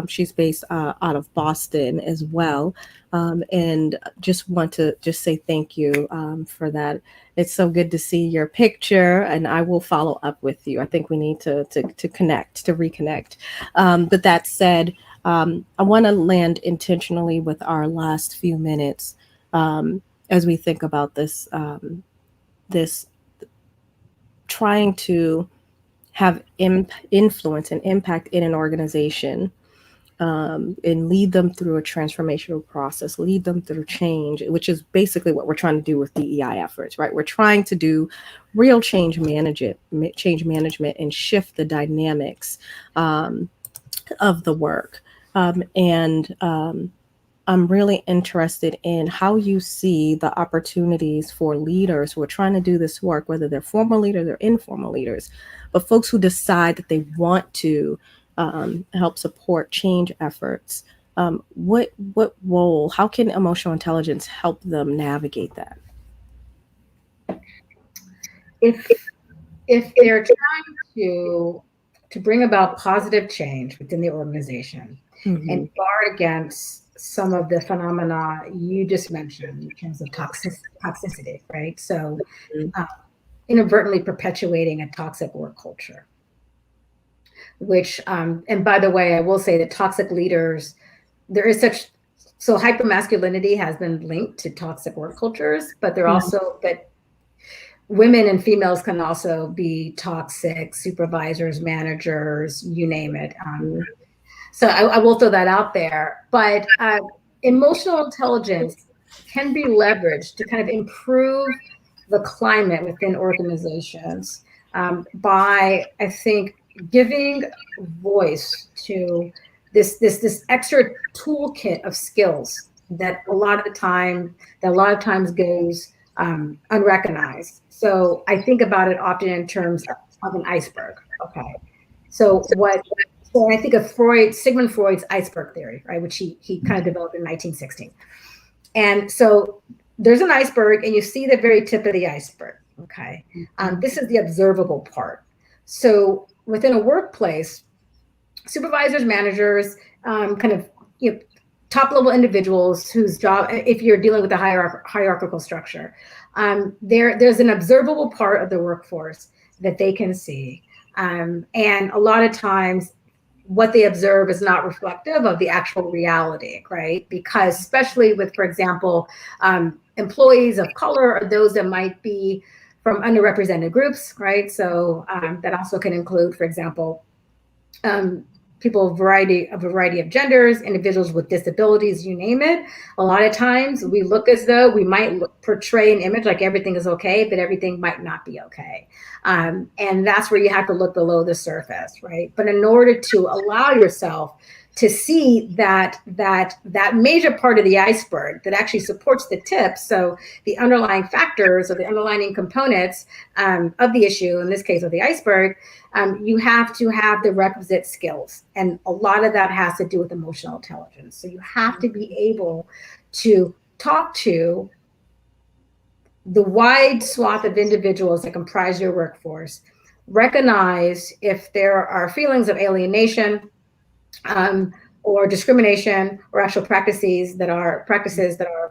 She's based out of Boston as well, and just want to say thank you for that. It's so good to see your picture, and I will follow up with you. I think we need to connect, to reconnect. But that said, I want to land intentionally with our last few minutes as we think about this trying to have influence and impact in an organization, and lead them through a transformational process, lead them through change, which is basically what we're trying to do with DEI efforts, right? We're trying to do real change management and shift the dynamics of the work. And I'm really interested in how you see the opportunities for leaders who are trying to do this work, whether they're formal leaders or informal leaders, but folks who decide that they want to help support change efforts. What role? How can emotional intelligence help them navigate that? If they're trying to bring about positive change within the organization and guard against some of the phenomena you just mentioned in terms of toxicity, right? So inadvertently perpetuating a toxic work culture, which, and by the way, I will say that toxic leaders, there is such, so hypermasculinity has been linked to toxic work cultures, but they're also, but women and females can also be toxic supervisors, managers, you name it. So I will throw that out there. But emotional intelligence can be leveraged to kind of improve the climate within organizations by, I think, giving voice to this extra toolkit of skills that a lot of times goes unrecognized. So I think about it often in terms of an iceberg. Okay, so I think of Sigmund Freud's iceberg theory, right, which he kind of developed in 1916. And so there's an iceberg, and you see the very tip of the iceberg. Okay, this is the observable part. So within a workplace, supervisors, managers, kind of top level individuals whose job, if you're dealing with a hierarchical structure, there's an observable part of the workforce that they can see. And a lot of times what they observe is not reflective of the actual reality, right? Because especially with, for example, employees of color or those that might be from underrepresented groups, right? So that also can include, for example, people of a variety of genders, individuals with disabilities, you name it. A lot of times we look as though we might portray an image like everything is okay, but everything might not be okay. And that's where you have to look below the surface, right? But in order to allow yourself to see that major part of the iceberg that actually supports the tip, so the underlying factors or the underlying components of the issue, in this case of the iceberg, you have to have the requisite skills. And a lot of that has to do with emotional intelligence. So you have to be able to talk to the wide swath of individuals that comprise your workforce, recognize if there are feelings of alienation, or discrimination, or actual practices that are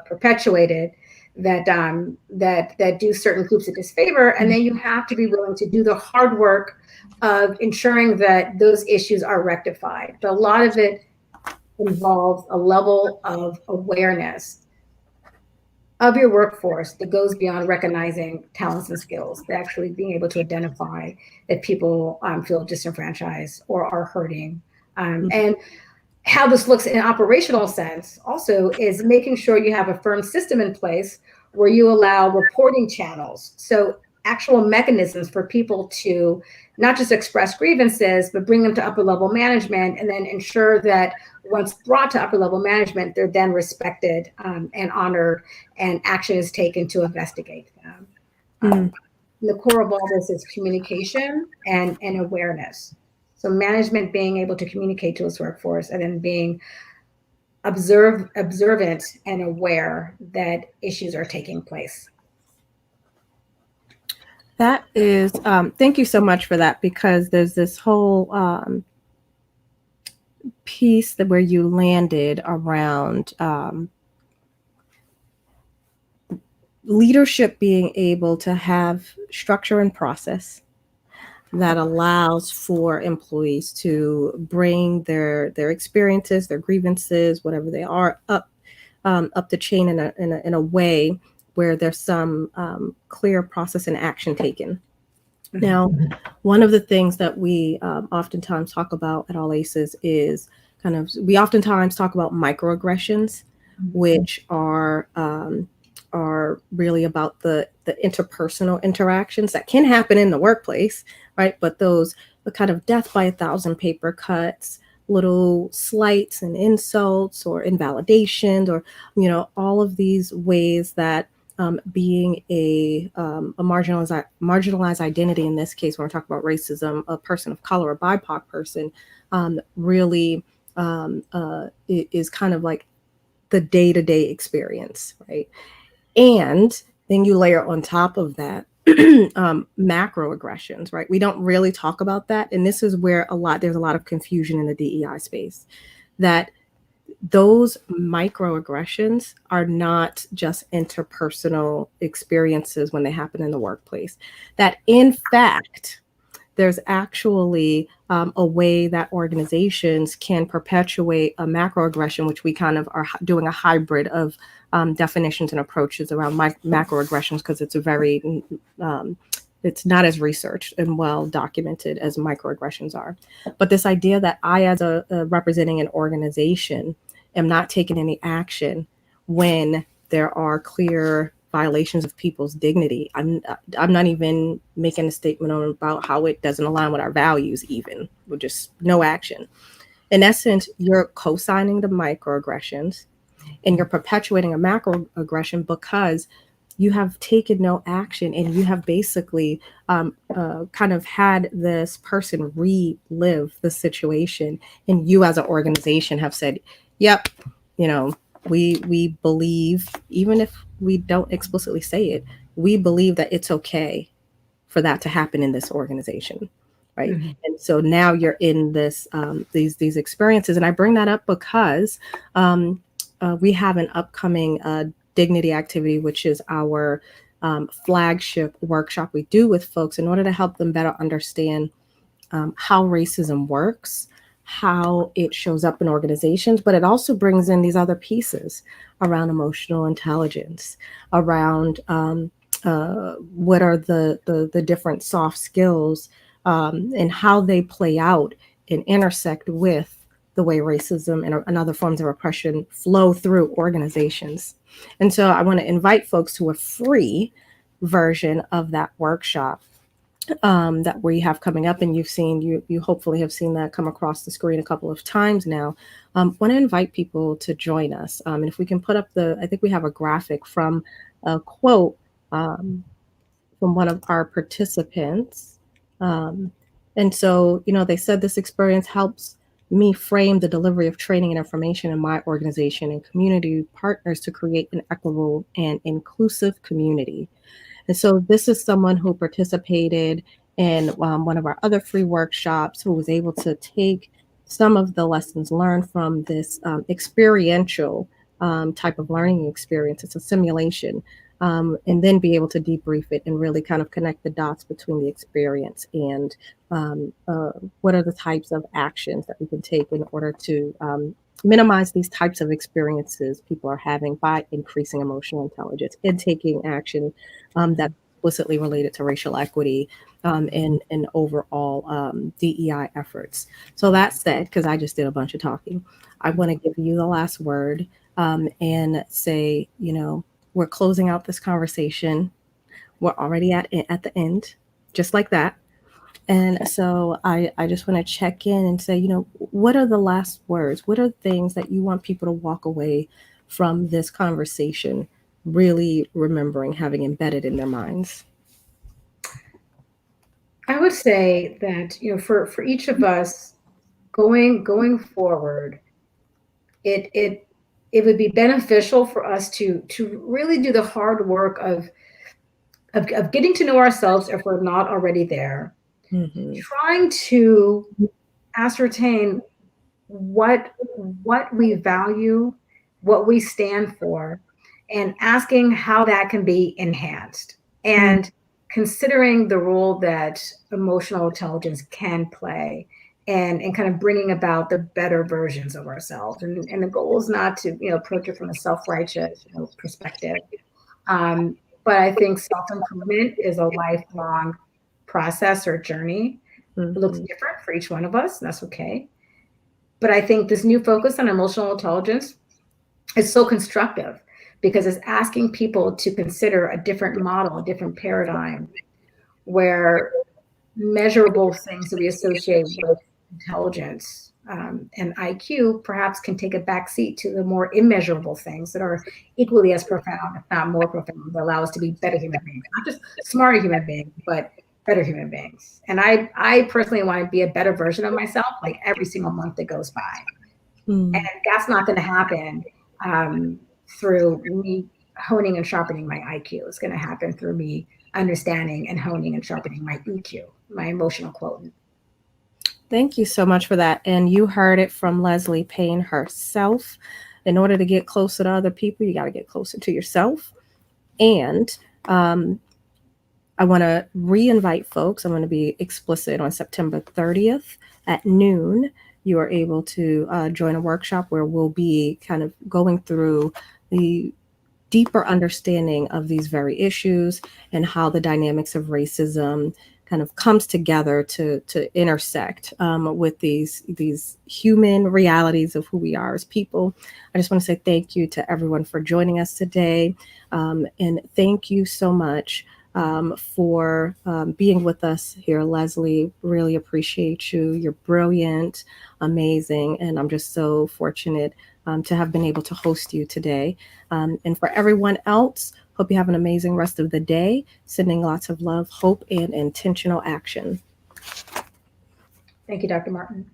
perpetuated that do certain groups a disfavor, and then you have to be willing to do the hard work of ensuring that those issues are rectified. But a lot of it involves a level of awareness of your workforce that goes beyond recognizing talents and skills, but actually being able to identify that people feel disenfranchised or are hurting. And how this looks in an operational sense also is making sure you have a firm system in place where you allow reporting channels. So actual mechanisms for people to not just express grievances, but bring them to upper level management, and then ensure that once brought to upper level management, they're then respected and honored, and action is taken to investigate them. The core of all this is communication and awareness. So management being able to communicate to its workforce, and then being observant and aware that issues are taking place. That is, thank you so much for that, because there's this whole piece where you landed around leadership being able to have structure and process, that allows for employees to bring their experiences, their grievances, whatever they are, up the chain in a way where there's some clear process and action taken. Now, one of the things that we oftentimes talk about at All Aces is we oftentimes talk about microaggressions, which are really about the interpersonal interactions that can happen in the workplace, right? But those the kind of death by 1,000 paper cuts, little slights and insults or invalidations, or all of these ways that being a marginalized identity, in this case when we're talking about racism, a person of color, a BIPOC person, really is kind of like the day-to-day experience, right? And then you layer on top of that macroaggressions, right? We don't really talk about that, and this is where there's a lot of confusion in the DEI space, that those microaggressions are not just interpersonal experiences when they happen in the workplace. That in fact, there's actually a way that organizations can perpetuate a macroaggression, which we kind of are doing a hybrid of definitions and approaches around macroaggressions, because it's a very it's not as researched and well documented as microaggressions are. But this idea that I, as a representing an organization, am not taking any action when there are clear violations of people's dignity. I'm not even making a statement about how it doesn't align with our values, even with just no action. In essence, you're co-signing the microaggressions and you're perpetuating a macroaggression because you have taken no action, and you have basically kind of had this person relive the situation, and you as an organization have said, yep, we believe, even if we don't explicitly say it, we believe that it's okay for that to happen in this organization, right? Mm-hmm. And so now you're in this these experiences, and I bring that up because we have an upcoming dignity activity, which is our flagship workshop we do with folks in order to help them better understand how racism works, how it shows up in organizations, but it also brings in these other pieces around emotional intelligence, around what are the different soft skills, and how they play out and intersect with the way racism and other forms of oppression flow through organizations. And so I want to invite folks to a free version of that workshop that we have coming up, and you hopefully have seen that come across the screen a couple of times now. Want to invite people to join us, and if we can put up I think we have a graphic from a quote from one of our participants, and so they said, this experience helps me frame the delivery of training and information in my organization and community partners to create an equitable and inclusive community. And so this is someone who participated in one of our other free workshops, who was able to take some of the lessons learned from this experiential type of learning experience. It's a simulation, and then be able to debrief it and really kind of connect the dots between the experience and what are the types of actions that we can take in order to minimize these types of experiences people are having by increasing emotional intelligence and taking action that's explicitly related to racial equity and overall DEI efforts. So that said, because I just did a bunch of talking, I want to give you the last word and say, we're closing out this conversation. We're already at the end, just like that. And so I just want to check in and say, what are the last words? What are things that you want people to walk away from this conversation really remembering, having embedded in their minds? I would say that, for each of us going forward, it would be beneficial for us to really do the hard work of getting to know ourselves if we're not already there. Mm-hmm. Trying to ascertain what we value, what we stand for, and asking how that can be enhanced. And considering the role that emotional intelligence can play and kind of bringing about the better versions of ourselves. And the goal is not to, approach it from a self-righteous, perspective. Um, but I think self-improvement is a lifelong process or journey. It looks different for each one of us, and that's okay. But I think this new focus on emotional intelligence is so constructive because it's asking people to consider a different model, a different paradigm where measurable things that we associate with intelligence and IQ perhaps can take a backseat to the more immeasurable things that are equally as profound, if not more profound, that allow us to be better human beings, not just smarter human beings, but better human beings. And I personally want to be a better version of myself, like every single month that goes by. And that's not going to happen through me honing and sharpening my IQ. It's going to happen through me understanding and honing and sharpening my EQ, my emotional quotient. Thank you so much for that. And you heard it from Leslie Payne herself. In order to get closer to other people, you got to get closer to yourself. And I want to re-invite folks. I'm going to be explicit on September 30th at noon. You are able to join a workshop where we'll be kind of going through the deeper understanding of these very issues and how the dynamics of racism kind of comes together to intersect with these human realities of who we are as people. I just want to say thank you to everyone for joining us today. And thank you so much for being with us here, Leslie. Really appreciate you. You're brilliant, amazing, and I'm just so fortunate to have been able to host you today. And for everyone else, hope you have an amazing rest of the day. Sending lots of love, hope, and intentional action. Thank you, Dr. Martin.